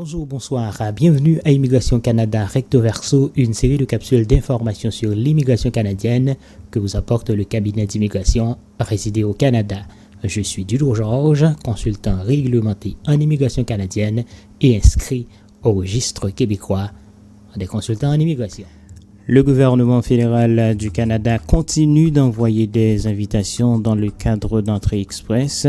Bonjour, bonsoir, bienvenue à Immigration Canada Recto Verso, une série de capsules d'informations sur l'immigration canadienne que vous apporte le cabinet d'immigration résidé au Canada. Je suis Dudro Georges, consultant réglementé en immigration canadienne et inscrit au registre québécois des consultants en immigration. Le gouvernement fédéral du Canada continue d'envoyer des invitations dans le cadre d'entrée express.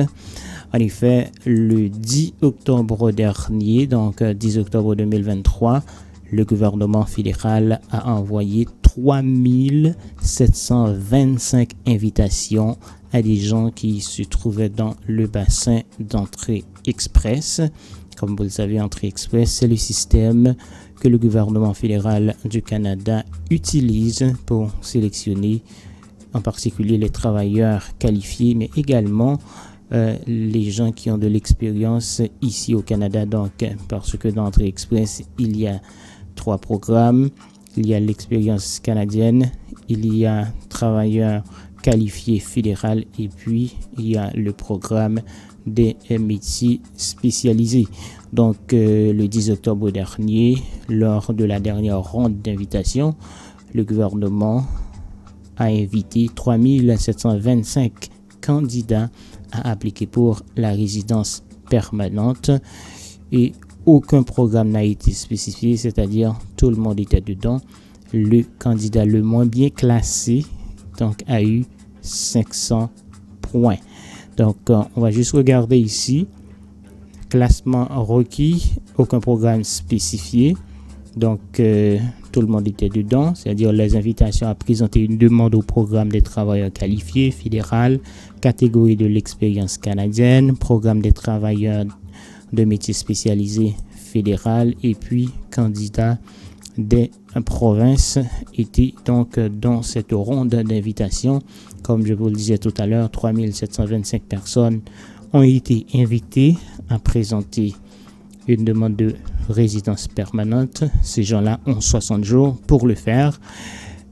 En effet, le 10 octobre dernier, donc 10 octobre 2023, le gouvernement fédéral a envoyé 3725 invitations à des gens qui se trouvaient dans le bassin d'entrée express. Comme vous le savez, entrée express, c'est le système que le gouvernement fédéral du Canada utilise pour sélectionner en particulier les travailleurs qualifiés, mais également les gens qui ont de l'expérience ici au Canada. Donc, parce que dans Entrée Express, il y a 3 programmes. Il y a l'expérience canadienne, il y a travailleurs qualifiés fédéral et puis il y a le programme des métiers spécialisés. Donc, le 10 octobre dernier, lors de la dernière ronde d'invitation, le gouvernement a invité 3725 candidats à appliquer pour la résidence permanente et aucun programme n'a été spécifié, c'est-à-dire tout le monde était dedans. Le candidat le moins bien classé donc a eu 500 points. Donc on va juste regarder ici, classement requis, aucun programme spécifié. Donc tout le monde était dedans, c'est-à-dire les invitations à présenter une demande au programme des travailleurs qualifiés fédéral, catégorie de l'expérience canadienne, programme des travailleurs de métiers spécialisés fédéral et puis candidats des provinces étaient donc dans cette ronde d'invitation. Comme je vous le disais tout à l'heure, 3725 personnes ont été invitées à présenter une demande de résidence permanente. Ces gens-là ont 60 jours pour le faire.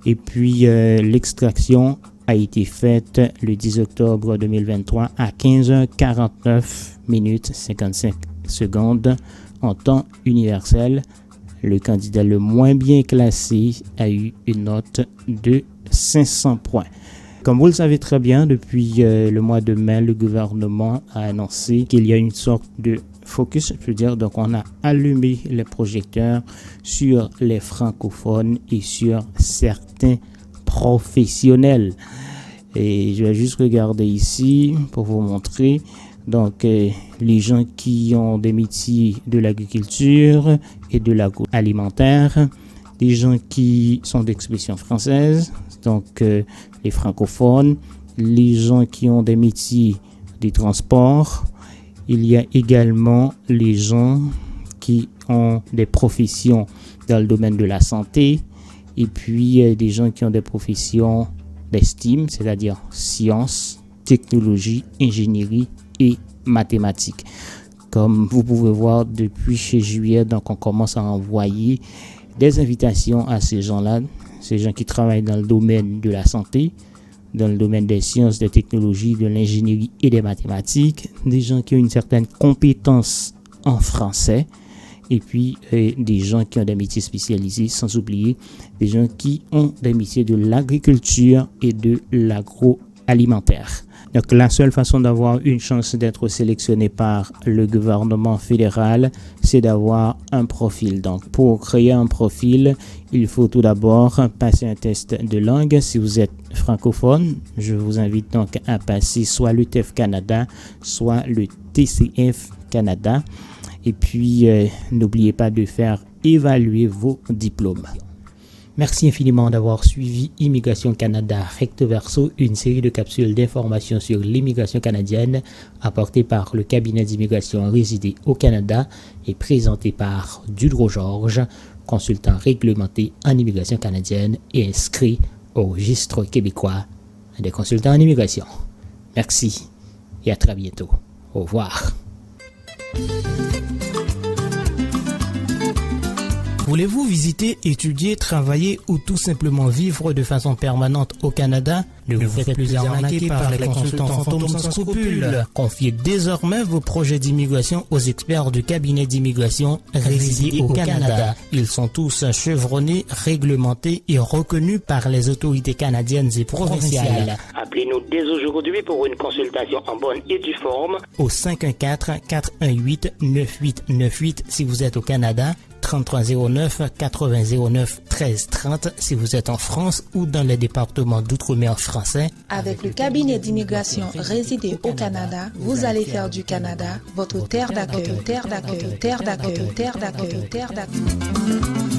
Et puis, l'extraction a été faite le 10 octobre 2023 à 15h49 minutes 55 secondes en temps universel. Le candidat le moins bien classé a eu une note de 500 points. Comme vous le savez très bien, depuis le mois de mai, le gouvernement a annoncé qu'il y a une sorte de focus, je veux dire, donc on a allumé les projecteurs sur les francophones et sur certains professionnels. Et je vais juste regarder ici pour vous montrer. Donc, les gens qui ont des métiers de l'agriculture et de l'agroalimentaire, les gens qui sont d'expression française, donc les francophones, les gens qui ont des métiers des transports. Il y a également les gens qui ont des professions dans le domaine de la santé et puis des gens qui ont des professions d'estime, c'est-à-dire sciences, technologie, ingénierie et mathématiques. Comme vous pouvez voir, depuis chez Juillet, donc on commence à envoyer des invitations à ces gens-là, ces gens qui travaillent dans le domaine de la santé, dans le domaine des sciences, des technologies, de l'ingénierie et des mathématiques, des gens qui ont une certaine compétence en français, et puis des gens qui ont des métiers spécialisés, sans oublier des gens qui ont des métiers de l'agriculture et de l'agroalimentaire. Donc la seule façon d'avoir une chance d'être sélectionné par le gouvernement fédéral, c'est d'avoir un profil. Donc pour créer un profil, il faut tout d'abord passer un test de langue. Si vous êtes francophone, je vous invite donc à passer soit le TEF Canada, soit le TCF Canada. Et puis n'oubliez pas de faire évaluer vos diplômes. Merci infiniment d'avoir suivi Immigration Canada Recto Verso, une série de capsules d'informations sur l'immigration canadienne apportée par le cabinet d'immigration résidé au Canada et présentée par Dudro Georges, consultant réglementé en immigration canadienne et inscrit au registre québécois des consultants en immigration. Merci et à très bientôt. Au revoir. Voulez-vous visiter, étudier, travailler ou tout simplement vivre de façon permanente au Canada? Ne vous faites plus arnaquer par les consultants fantômes sans scrupules. Confiez désormais vos projets d'immigration aux experts du cabinet d'immigration résidés au Canada. Ils sont tous chevronnés, réglementés et reconnus par les autorités canadiennes et provinciales. Appelez-nous dès aujourd'hui pour une consultation en bonne et due forme au 514-418-9898 si vous êtes au Canada, 3309-8009-1330 si vous êtes en France ou dans les départements d'outre-mer français. Avec le cabinet d'immigration résidé au Canada, vous allez faire du Canada votre terre d'accueil, terre d'accueil, terre d'accueil, terre d'accueil, terre d'accueil.